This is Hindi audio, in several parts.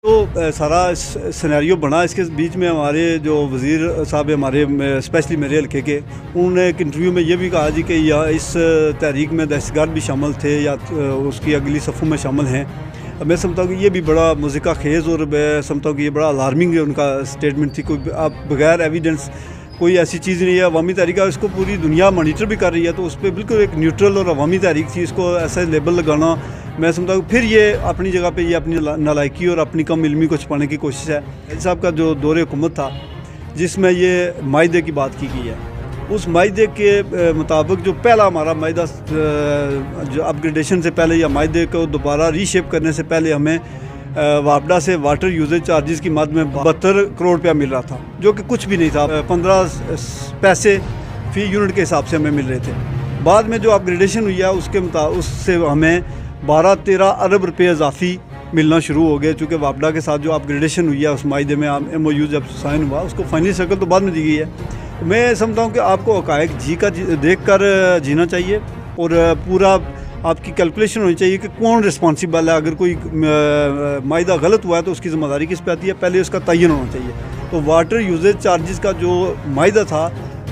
तो सारा सिनेरियो बना। इसके बीच में हमारे जो वज़ीर साहब हमारे स्पेशली मेरे हल्के के, उन्होंने एक इंटरव्यू में ये भी कहा जी कि या इस तहरीक में दहशतगर्द भी शामिल थे या उसकी अगली सफ़ों में शामिल हैं। मैं समझता हूँ कि ये भी बड़ा मुज़िका खेज़ और मैं समझता हूँ कि ये बड़ा अलार्मिंग उनका स्टेटमेंट थी। कोई आप बगैर एविडेंस कोई ऐसी चीज़ नहीं है। अवामी तहरीक है, इसको पूरी दुनिया मॉनिटर भी कर रही है, तो उस पर बिल्कुल एक न्यूट्रल और अवामी तहरीक थी। इसको ऐसा लेबल लगाना, मैं समझता हूँ फिर ये अपनी जगह पे ये अपनी नालायकी और अपनी कम इल्मी को छुपाने की कोशिश है। साहब का जो दौरे हुकूमत था जिसमें ये मायदे की बात की गई है, उस मायदे के मुताबिक जो पहला हमारा मायदा जो अपग्रेडेशन से पहले या मायदे को दोबारा रीशेप करने से पहले हमें वापडा से वाटर यूजेज चार्जेस की मद में 72 करोड़ रुपया मिल रहा था, जो कि कुछ भी नहीं था। 15 पैसे फ़ी यूनिट के हिसाब से हमें मिल रहे थे। बाद में जो अपग्रेडेशन हुई है उससे हमें 12-13 अरब रुपये इजाफी मिलना शुरू हो गए। चूँकि वापडा के साथ जो अपग्रेडेशन हुई है उस मायदे में MOU जब साइन हुआ, उसको फाइनली शक्ल तो बाद में दी गई है। मैं समझता हूँ कि आपको हक़ाइक़ देख कर जीना चाहिए और पूरा आपकी कैलकुलेशन होनी चाहिए कि कौन रिस्पॉन्सिबल है। अगर कोई मायदा गलत हुआ है तो उसकी ज़िम्मेदारी किस पे आती है, पहले उसका तयन होना चाहिए। तो वाटर यूजेज चार्जेस का जो मायदा था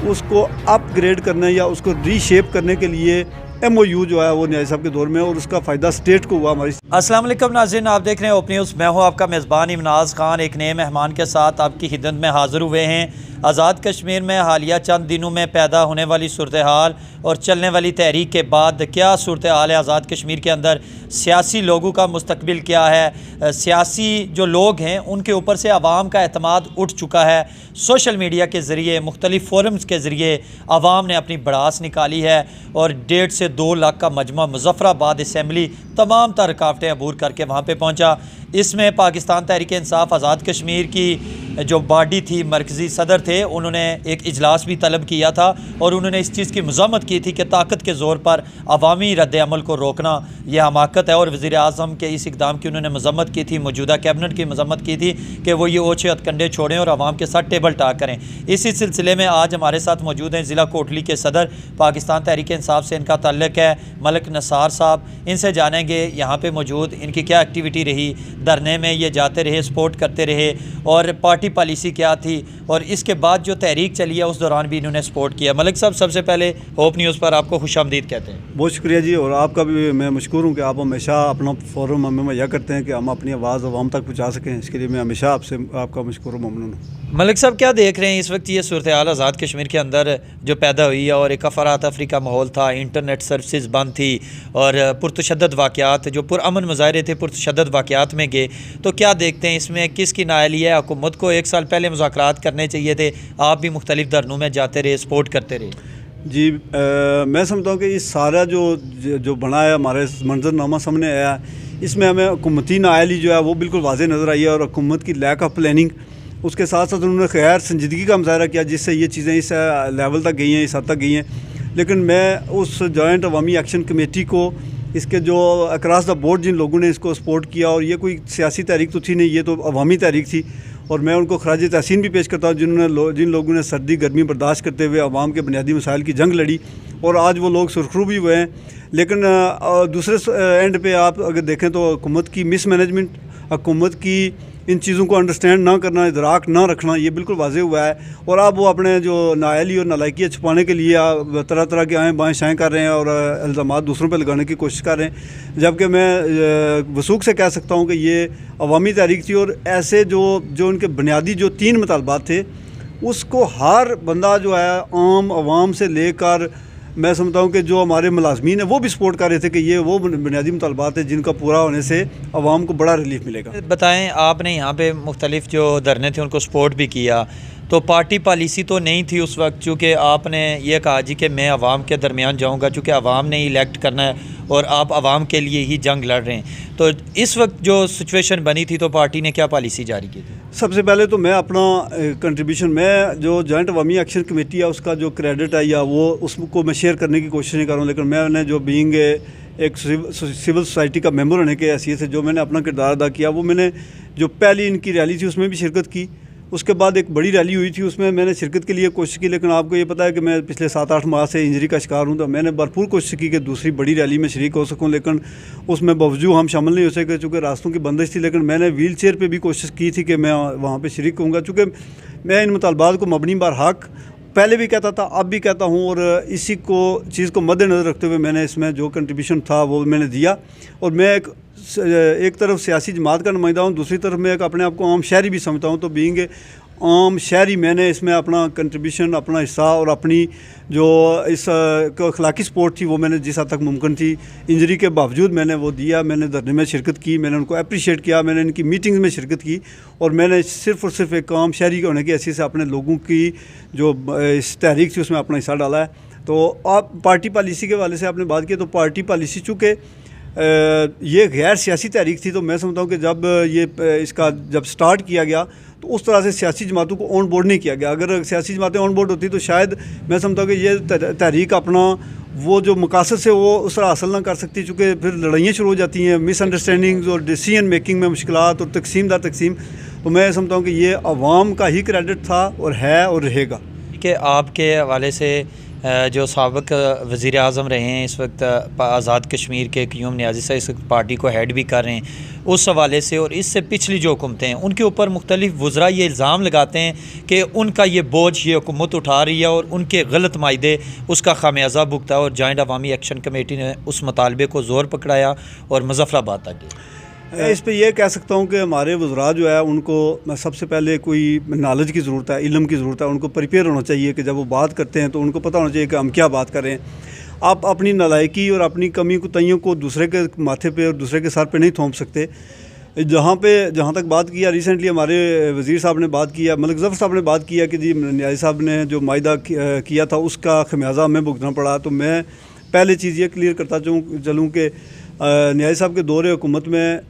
उसको अपग्रेड करने या उसको रीशेप करने के लिए MOU जो है वो न्याय साहब के दौर में, और उसका फ़ायदा स्टेट को हुआ। हमारी अस्सलाम वालेकुम नाज़रीन, आप देख रहे हैं ओपन न्यूज़। मैं हूं आपका मेज़बान इमनाज़ खान। एक नए मेहमान के साथ आपकी खिदमत में हाज़िर हुए हैं। आज़ाद कश्मीर में हालिया चंद दिनों में पैदा होने वाली सूरत हाल और चलने वाली तहरीक के बाद क्या सूरत हाल है आज़ाद कश्मीर के अंदर, सियासी लोगों का मुस्तकबिल क्या है, सियासी जो लोग हैं उनके ऊपर से आवाम का एतमाद उठ चुका है। सोशल मीडिया के ज़रिए, मुख्तलिफ़ फोरम्स के ज़रिए आवाम ने अपनी भड़ास निकाली है और 1.5 से 2 लाख का मजमा मुज़फ़्फ़राबाद असम्बली तमाम तर रुकावटें अबूर करके वहाँ पर पहुँचा। इसमें पाकिस्तान तहरीक इंसाफ आज़ाद कश्मीर की जो बॉडी थी, मरकज़ी सदर थे, उन्होंने एक इजलास भी तलब किया था और उन्होंने इस चीज़ की मज़म्मत की थी कि ताकत के ज़ोर पर अवामी रद्द-ए-अमल को रोकना यह हमाकत है। और वज़ीर आज़म के इस इक़दाम की उन्होंने मज़म्मत की थी, मौजूदा कैबिनेट की मज़म्मत की थी कि वो ये ओछे हथकंडे छोड़ें और आवाम के साथ टेबल टाक करें। इसी सिलसिले में आज हमारे साथ मौजूद हैं ज़िला कोटली के सदर, पाकिस्तान तहरीक इंसाफ से इनका ताल्लुक़ है, मलिक नसार साहब। इनसे जानेंगे यहाँ पर मौजूद इनकी क्या एक्टिविटी रही, धरने में ये जाते रहे, सपोर्ट करते रहे और पार्टी पॉलिसी क्या थी, और इसके बाद जो तहरीक चली है उस दौरान भी इन्होंने सपोर्ट किया। मलिक साहब, सबसे पहले होप न्यूज़ पर आपको खुशामदीद कहते हैं। बहुत शुक्रिया जी, और आपका भी मैं मशकूर हूँ कि आप हमेशा अपना फोरम हमें मुहैया करते हैं कि हम अपनी आवाज़ आवाम तक पहुँचा सकें। इसके लिए मैं हमेशा आपका मशकूर ममनून हूँ। मलिक साहब, क्या देख रहे हैं इस वक्त ये सूरत हाल आज़ाद कश्मीर के अंदर जो पैदा हुई है, और एक अफरात अफरी का माहौल था, इंटरनेट सर्विसेज बंद थी और पुरतशद्दद वाक़यात जो पुरअमन मुज़ाहरे थे पुरतशद्दद वाक़यात में गए, तो क्या देखते हैं इसमें किसकी नाअहली है? हुकूमत को 1 साल पहले मुज़ाकरात करने चाहिए थे, आप भी मुख्तलिफ धरनों में जाते रहे, सपोर्ट करते रहे। जी, मैं समझता हूँ कि इस सारा जो बना है, हमारे मंजरनामा सामने आया, इसमें हमें हुकूमती नाअहली जो है वो बिल्कुल वाज़े नज़र आई है, और हुकूमत की लैक ऑफ प्लानिंग, उसके साथ साथ उन्होंने खैर संजीदगी का मुजाहरा किया जिससे ये चीज़ें इस लेवल तक गई हैं, इस हद तक गई हैं। लेकिन मैं उस जॉइंट अवामी एक्शन कमेटी को, इसके जो अक्रॉस द बोर्ड जिन लोगों ने इसको सपोर्ट किया, और ये कोई सियासी तहरीक तो थी नहीं, ये तो अवामी तहरीक थी, और मैं उनको खराज तहसीन भी पेश करता हूँ जिन लोगों ने सर्दी गर्मी बर्दाश्त करते हुए आवाम के बुनियादी मसाइल की जंग लड़ी, और आज वो लोग सुरखरू भी हुए हैं। लेकिन दूसरे एंड पे आप अगर देखें तो हुकूमत की मिसमैनेजमेंट, हुकूमत की इन चीज़ों को अंडरस्टैंड ना करना, इदराक ना रखना, ये बिल्कुल वाज़े हुआ है। और अब वो अपने जो नाअहली और नालायकियाँ छुपाने के लिए तरह तरह के आएँ बाएँ शाएँ कर रहे हैं और इल्ज़ामात दूसरों पर लगाने की कोशिश कर रहे हैं, जबकि मैं वसूख से कह सकता हूँ कि ये अवामी तहरीक थी। और ऐसे जो उनके बुनियादी जो 3 मुतालबात थे, उसको हर बंदा जो है आम आवाम से लेकर, मैं समझता हूँ कि जो हमारे मुलाजमीन हैं वो भी सपोर्ट कर रहे थे कि ये वो बुनियादी मुतालबात है जिनका पूरा होने से आवाम को बड़ा रिलीफ मिलेगा। बताएं, आपने यहाँ पे मुख्तलिफ जो धरने थे उनको सपोर्ट भी किया, तो पार्टी पॉलिसी तो नहीं थी उस वक्त, चूँकि आपने ये कहा जी कि मैं आवाम के दरमियान जाऊँगा, चूँकि आवाम ने इलेक्ट करना है और आप आवाम के लिए ही जंग लड़ रहे हैं। तो इस वक्त जो सिचुएशन बनी थी तो पार्टी ने क्या पॉलिसी जारी की थी? सबसे पहले तो मैं अपना कंट्रीब्यूशन, मैं जो जॉइंट अवामी एक्शन कमेटी है उसका जो क्रेडिट है या वो उसको मैं शेयर करने की कोशिश नहीं कर रहा हूँ, लेकिन मैंने जो बीइंग एक सिविल सोसाइटी का मेंबर होने के हैसियत से जो मैंने अपना किरदार अदा किया, वो मैंने जो पहली इनकी रैली थी उसमें भी शिरकत की, उसके बाद एक बड़ी रैली हुई थी, उसमें मैंने शिरकत के लिए कोशिश की, लेकिन आपको ये पता है कि मैं पिछले 7-8 माह से इंजरी का शिकार हूँ, तो मैंने भरपूर कोशिश की कि दूसरी बड़ी रैली में शरीक हो सकूँ, लेकिन उसमें बावजूद हम शामिल नहीं हो सके चूँकि रास्तों की बंदिश थी। लेकिन मैंने व्हील चेयर पर भी कोशिश की थी कि मैं वहाँ पर शरीक होऊंगा, चूँकि मैं इन मुतालबात को मबनी बार हक पहले भी कहता था, अब भी कहता हूँ, और इसी को चीज़ को मद्देनज़र रखते हुए मैंने इसमें जो कंट्रीब्यूशन था वो मैंने दिया। और मैं एक तरफ सियासी जमात का नुमाइंदा हूँ, दूसरी तरफ मैं एक अपने आप को आम शहरी भी समझता हूँ। तो बीइंग आम शहरी मैंने इसमें अपना कंट्रीब्यूशन, अपना हिस्सा और अपनी जो इस अखलाकी सपोर्ट थी वो मैंने जिस हद तक मुमकिन थी इंजरी के बावजूद मैंने वो दिया। मैंने धरने में शिरकत की, मैंने उनको अप्रिशिएट किया, मैंने इनकी मीटिंग्स में शिरकत की, और मैंने सिर्फ़ और सिर्फ एक आम शहरी होने की हैसियत से अपने लोगों की जो इस तहरीक थी उसमें अपना हिस्सा डाला है। तो आप पार्टी पॉलिसी के वाले से आपने बात की, तो पार्टी पॉलिसी चूँकि ये गैर सियासी तहरीक थी, तो मैं समझता हूँ कि जब ये इसका जब स्टार्ट किया गया तो उस तरह से सियासी जमातों को ऑन बोर्ड नहीं किया गया। अगर सियासी जमातें ऑन बोर्ड होती तो शायद मैं समझता हूँ कि ये तहरीक अपना वो जो मकासद से वो उस तरह हासिल ना कर सकती, चूँकि फिर लड़ाइयाँ शुरू हो जाती हैं, मिसअंडरस्टैंडिंग्स और डिसीजन मेकिंग में मुश्किलात और तकसीम दर तकसीम। तो मैं समझता हूँ कि ये अवाम का ही क्रेडिट था और है और रहेगा। कि आपके हवाले से जो साबिक़ वज़ीर आज़म रहे हैं इस वक्त आज़ाद कश्मीर के क़य्यूम नियाज़ी साहब इस वक्त पार्टी को हेड भी कर रहे हैं, उस हवाले से और इससे पिछली जो हुकूमतें हैं उनके ऊपर मुख्तलिफ वज़रा ये इल्ज़ाम लगाते हैं कि उनका ये बोझ ये हुकूमत उठा रही है और उनके गलत मायदे उसका खामियाजा भुगता, और जॉइंट अवामी एक्शन कमेटी ने उस मुतालबे को ज़ोर पकड़ाया और मुज़फ़्फ़राबाद तक गई। मैं इस पे ये कह सकता हूँ कि हमारे वज़रा जो है उनको सबसे पहले कोई नॉलेज की ज़रूरत है, इल्म की ज़रूरत है। उनको प्रिपेयर होना चाहिए कि जब वो बात करते हैं तो उनको पता होना चाहिए कि हम क्या बात कर रहे हैं। आप अपनी नालायकी और अपनी कमी कुताइयों को दूसरे के माथे पे और दूसरे के सर पे नहीं थोप सकते। जहाँ तक बात किया, रिसेंटली हमारे वज़ीर साहब ने बात किया, मलिक ज़फ़र साहब ने बात किया कि जी नियाज़ी साहब ने जो मायदा किया था उसका खमियाजा हमें भुगतना पड़ा। तो मैं पहले चीज़ ये क्लियर करता चलूँ कि नियाज़ी साहब के दौरे हुकूमत में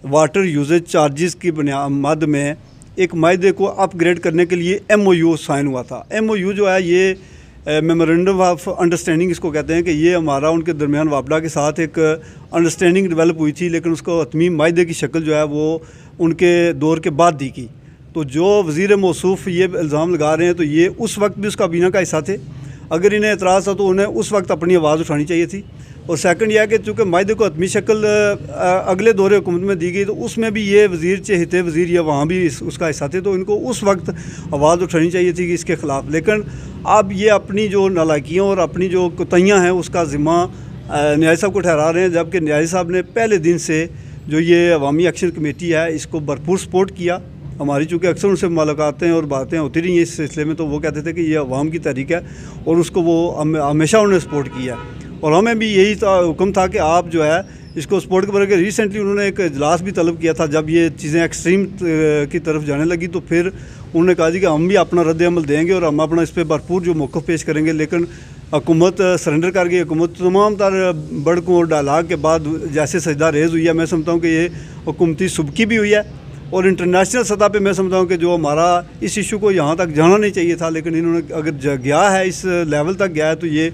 वाटर यूजेज चार्जेस की बुनियाद में एक मायदे को अपग्रेड करने के लिए MOU साइन हुआ था। MOU जो है ये मेमोरेंडम ऑफ अंडरस्टैंडिंग इसको कहते हैं कि ये हमारा उनके दरमियान वापडा के साथ एक अंडरस्टैंडिंग डेवलप हुई थी, लेकिन उसको हतमी मायदे की शक्ल जो है वो उनके दौर के बाद दी गई। तो जो वज़ीर मौसूफ़ ये इल्ज़ाम लगा रहे हैं तो ये उस वक्त भी उसका बीना का हिस्सा थे। अगर इन्हें एतराज़ था तो उन्हें उस वक्त अपनी आवाज़ उठानी चाहिए थी। और सेकंड यह है कि चूँकि मायदे को हतमी शक्ल अगले दौरे हुकूमत में दी गई तो उसमें भी ये वज़ीर चहेते वज़ीर या वहाँ भी उसका हिस्सा थे, तो इनको उस वक्त आवाज़ उठानी चाहिए थी कि इसके ख़िलाफ़। लेकिन अब ये अपनी जो नालायकियों और अपनी जो कोताहियाँ हैं उसका ज़िम्मा नियाज़ी साहब को ठहरा रहे हैं, जबकि नियाज़ी साहब ने पहले दिन से जो ये अवामी एक्शन कमेटी है इसको भरपूर सपोर्ट किया। हमारी चूँकि अक्सर उनसे मुलाकातें और बातें होती रही हैं इस सिलसिले में, तो वो कहते थे कि ये अवाम की तहरीक है और उसको वो हमेशा उन्होंने सपोर्ट किया। और हमें भी यही हुक्म था कि आप जो है इसको सपोर्ट के बरके रिसेंटली उन्होंने एक इजलास भी तलब किया था। जब ये चीज़ें एक्सट्रीम की तरफ जाने लगी तो फिर उन्होंने कहा जी कि हम भी अपना रद्द अमल देंगे और हम अपना इस पर भरपूर जो मौक़िफ़ पेश करेंगे। लेकिन हुकूमत सरेंडर कर गई। हुकूमत तमाम तर बड़कों और डायलाग के बाद जैसे सजदा रेज़ हुई है, मैं समझता हूँ कि ये हुकूमती सुबकी भी हुई है। और इंटरनेशनल सतह पे मैं समझता हूँ कि जो हमारा इस इशू को यहाँ तक जाना नहीं चाहिए था, लेकिन इन्होंने अगर गया है इस लेवल तक गया है तो ये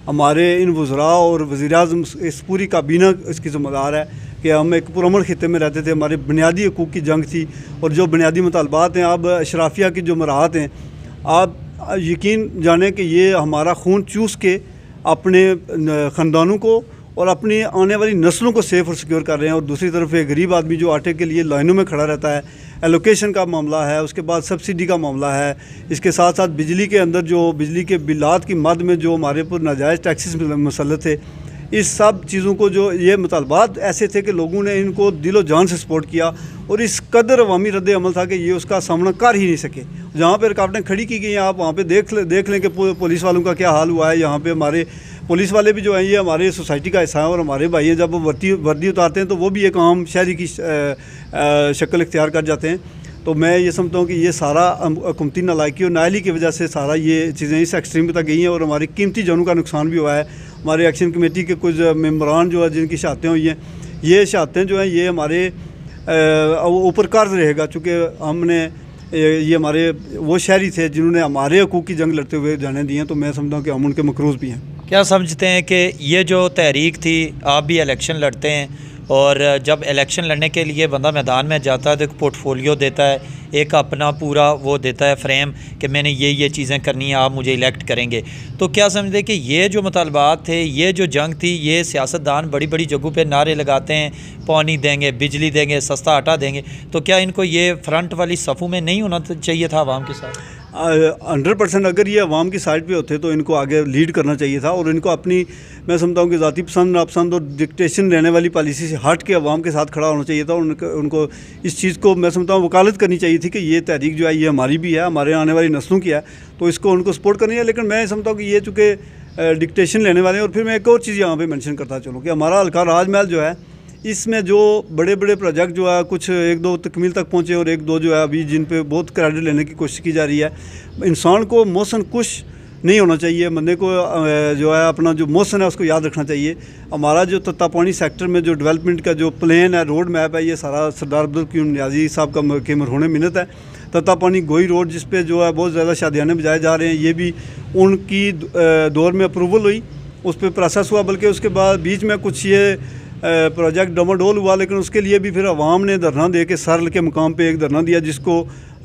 हमारे इन वज़रा और वज़ीर-ए-आज़म इस पूरी काबीना इसकी ज़िम्मेदार है कि हम एक पुरअमन खित्ते में रहते थे, हमारे बुनियादी हकूक़ की जंग थी और जो बुनियादी मुतालबात हैं, अब अशराफिया की जो मराहत हैं, आप यकीन जानें कि ये हमारा खून चूस के अपने ख़ानदानों को और अपनी आने वाली नस्लों को सेफ़ और सिक्योर कर रहे हैं। और दूसरी तरफ एक गरीब आदमी जो आटे के लिए लाइनों में खड़ा रहता है, एलोकेशन का मामला है, उसके बाद सब्सिडी का मामला है, इसके साथ साथ बिजली के अंदर जो बिजली के बिलात की मद में जो हमारे पर नाजायज़ टैक्सेस मुसल्लत थे, इस सब चीज़ों को जो ये मुतालबात ऐसे थे कि लोगों ने इनको दिलो जान से सपोर्ट किया और इस कदर अवामी रद्द अमल था कि ये उसका सामना कर ही नहीं सके। जहाँ पर रुकावटें खड़ी की गई हैं, आप वहाँ पर देख लें कि पुलिस वालों का क्या हाल हुआ है। यहाँ पर हमारे पुलिस वाले भी जो हैं ये हमारे सोसाइटी का हिस्सा है और हमारे भाई हैं, जब वो वर्दी उतारते हैं तो वो भी एक आम शहरी की शक्ल इख्तियार कर जाते हैं। तो मैं ये समझता हूँ कि ये सारा हुकूमती नालायकी और नाअहली की वजह से सारा ये चीज़ें इस एक्सट्रीम तक गई हैं और हमारी कीमती जानों का नुकसान भी हुआ है। हमारे एक्शन कमेटी के कुछ मेम्बरान जो है जिनकी शहादतें हुई हैं, ये शहादतें जो हैं ये हमारे ऊपर कर्ज रहेगा, चूँकि हमने ये हमारे वो शहरी थे जिन्होंने हमारे हकूक़ की जंग लड़ते हुए जाने दी हैं। तो मैं समझता हूँ कि हम उनके मकरूज़ भी हैं। क्या समझते हैं कि ये जो तहरीक थी, आप भी इलेक्शन लड़ते हैं और जब इलेक्शन लड़ने के लिए बंदा मैदान में जाता है तो एक पोर्टफोलियो देता है, एक अपना पूरा वो देता है फ्रेम कि मैंने ये चीज़ें करनी है, आप मुझे इलेक्ट करेंगे। तो क्या समझते कि ये जो मुतालबात थे, ये जो जंग थी, ये सियासतदान बड़ी बड़ी जगहों पे नारे लगाते हैं, पानी देंगे, बिजली देंगे, सस्ता आटा देंगे, तो क्या इनको ये फ्रंट वाली सफ़ों में नहीं होना चाहिए था आवाम के साथ? 100% अगर ये अवाम की साइड पे होते तो इनको आगे लीड करना चाहिए था, और इनको अपनी, मैं समझता हूँ कि ज़ाती पसंद नापसंद और डिक्टेशन रहने वाली पॉलिसी से हट के अवाम के साथ खड़ा होना चाहिए था। उनको इस चीज़ को, मैं समझता हूँ, वकालत करनी चाहिए थी कि ये तहरीक जो है ये हमारी भी है, हमारे आने वाली नस्लों की है, तो इसको उनको सपोर्ट करनी है। लेकिन मैं समझता हूँ कि ये चूँकि डिक्टेशन लेने वाले हैं। और फिर मैं एक और चीज़ यहाँ पर मैंशन करता चलूँ कि हमारा हल्का राजमहल जो है, इसमें जो बड़े बड़े प्रोजेक्ट जो है, कुछ 1-2 तकमील तक पहुँचे और 1-2 जो है अभी जिन पे बहुत क्रेडिट लेने की कोशिश की जा रही है। इंसान को मौसम कुछ नहीं होना चाहिए, बंदे को जो है अपना जो मौसम है उसको याद रखना चाहिए। हमारा जो तत्तापानी सेक्टर में जो डेवलपमेंट का जो प्लान है, रोड मैप है, ये सारा सरदार अब्दुल क़य्यूम नियाज़ी साहब का के मरहूने मिन्नत है। तत्तापानी गोई रोड जिस पे जो है बहुत ज़्यादा शादियाने बजाए जा रहे हैं, ये भी उनकी दौर में अप्रूवल हुई, उस पर प्रोसेस हुआ, बल्कि उसके बाद बीच में कुछ ये प्रोजेक्ट डमाडोल हुआ। लेकिन उसके लिए भी फिर अवाम ने धरना दे के सरल के मुकाम पे एक धरना दिया, जिसको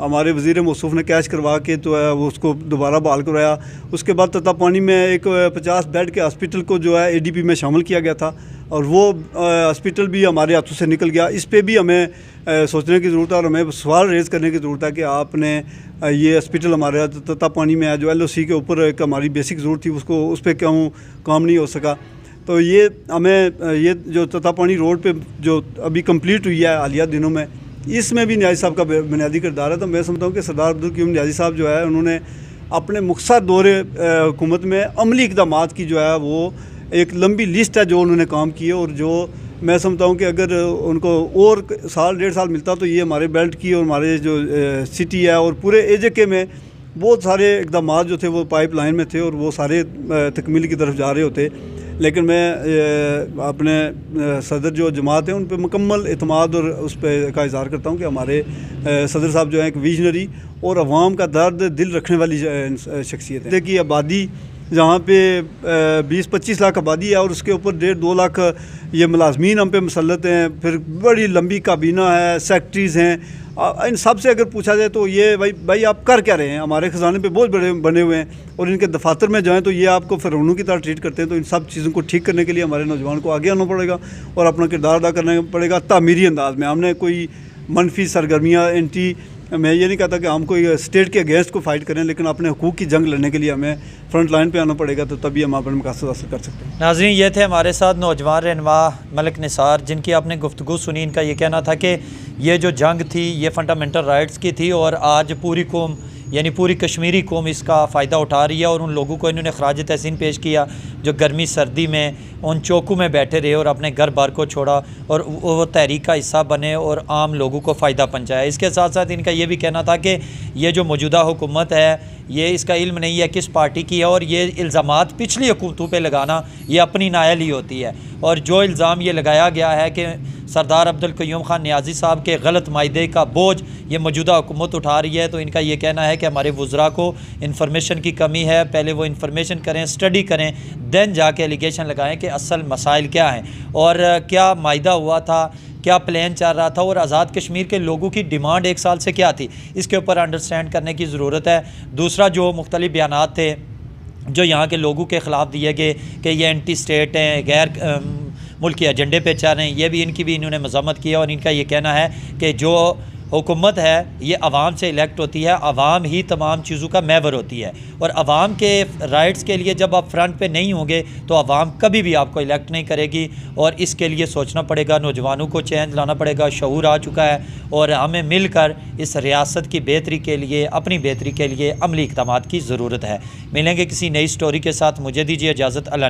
हमारे वज़ीर मौसूफ़ ने कैश करवा के तो है वो उसको दोबारा बहाल करवाया। उसके बाद तत्तापानी में एक 50 बेड के हॉस्पिटल को जो है ADP में शामिल किया गया था, और वो हॉस्पिटल भी हमारे हाथों से निकल गया। इस पर भी हमें सोचने की ज़रूरत है, और हमें सवाल रेज़ करने की ज़रूरत है कि आपने ये हॉस्पिटल हमारे तत्तापानी में है, जो LOC के ऊपर एक हमारी बेसिक ज़रूरत थी, उसको उस पर क्यों काम नहीं हो सका। तो ये हमें ये जो तत्तापानी रोड पे जो अभी कंप्लीट हुई है हालिया दिनों में, इसमें भी नियाज़ी साहब का बुनियादी किरदार है। तो मैं समझता हूँ कि सरदार अब्दुल क़य्यूम नियाज़ी साहब जो है, उन्होंने अपने मुख्तर दौरे हुकूमत में अमली इक़दामात की जो है वो एक लंबी लिस्ट है जो उन्होंने काम किए, और जो मैं समझता हूँ कि अगर उनको और 1.5 साल मिलता तो ये हमारे बेल्ट की और हमारे जो सिटी है और पूरे AJK में बहुत सारे इक़दामात जो थे वो पाइप लाइन में थे, और वो सारे तकमील की तरफ जा रहे होते। लेकिन मैं अपने सदर जो जमात है उन पर मुकम्मल एतमाद और उस पर का इज़हार करता हूँ कि हमारे सदर साहब जो हैं एक विजनरी और अवाम का दर्द दिल रखने वाली शख्सियत है। देखिए, आबादी जहाँ पे 20-25 लाख आबादी है, और उसके ऊपर 1.5-2 लाख ये मुलाजमीन हम पे मुसल्लत हैं, फिर बड़ी लंबी काबीना है, सेक्रेटरीज़ हैं। इन सब से अगर पूछा जाए तो ये भाई आप कर क्या रहे हैं, हमारे ख़जाने पे बहुत बड़े बने हुए हैं, और इनके दफातर में जाएँ तो ये आपको फ़िरौनों की तरह ट्रीट करते हैं। तो इन सब चीज़ों को ठीक करने के लिए हमारे नौजवान को आगे आना पड़ेगा और अपना किरदार अदा करना पड़ेगा तामीरी अंदाज में। हमने कोई मनफी सरगर्मियाँ एंटी, मैं ये नहीं कहता कि हम कोई स्टेट के अगेंस्ट को फ़ाइट करें, लेकिन अपने हकूक़ की जंग लड़ने के लिए हमें फ्रंट लाइन पे आना पड़ेगा, तो तभी हम अपने मकसद हासिल कर सकते हैं। नाज़रीन, ये थे हमारे साथ नौजवान रहनुमा मलिक निसार, जिनकी आपने गुफ्तगू सुनी। इनका ये कहना था कि ये जो जंग थी ये फंडामेंटल राइट्स की थी, और आज पूरी कौम यानी पूरी कश्मीरी कौम इसका फ़ायदा उठा रही है। और उन लोगों को इन्होंने खराज तहसीन पेश किया जो गर्मी सर्दी में उन चौकों में बैठे रहे और अपने घर बार को छोड़ा और वो तहरीक का हिस्सा बने और आम लोगों को फ़ायदा पहुँचाया। इसके साथ साथ इनका ये भी कहना था कि ये जो मौजूदा हुकूमत है ये इसका इल्म नहीं है किस पार्टी की है, और ये इल्ज़ामात पिछली हुकूमतों पे लगाना ये अपनी नायल ही होती है। और जो इल्ज़ाम ये लगाया गया है कि सरदार अब्दुल क़य्यूम खान नियाज़ी साहब के गलत मायदे का बोझ ये मौजूदा हुकूमत उठा रही है, तो इनका ये कहना है कि हमारे वुज़रा को इन्फॉर्मेशन की कमी है। पहले वो इन्फॉर्मेशन करें, स्टडी करें, दैन जाके एलिगेशन लगाएं कि असल मसाइल क्या हैं और क्या मायदा हुआ था, क्या प्लान चल रहा था, और आज़ाद कश्मीर के लोगों की डिमांड 1 साल से क्या थी, इसके ऊपर अंडरस्टैंड करने की ज़रूरत है। दूसरा, जो मुख्तलिफ बयानात थे जो यहाँ के लोगों के ख़िलाफ़ दिए गए कि ये एंटी स्टेट हैं, गैर मुल्की एजेंडे पे चल रहे हैं, ये भी इनकी भी इन्होंने मज़म्मत किया। और इनका ये कहना है कि जो हुकूमत है ये आवाम से इलेक्ट होती है, आवाम ही तमाम चीज़ों का महवर होती है, और आवाम के राइट्स के लिए जब आप फ्रंट पे नहीं होंगे तो आवाम कभी भी आपको इलेक्ट नहीं करेगी। और इसके लिए सोचना पड़ेगा, नौजवानों को चेंज लाना पड़ेगा, शऊर आ चुका है, और हमें मिलकर इस रियासत की बेहतरी के लिए, अपनी बेहतरी के लिए अमली इक़दामात की ज़रूरत है। मिलेंगे किसी नई स्टोरी के साथ, मुझे दीजिए इजाज़त। अल्लाह ने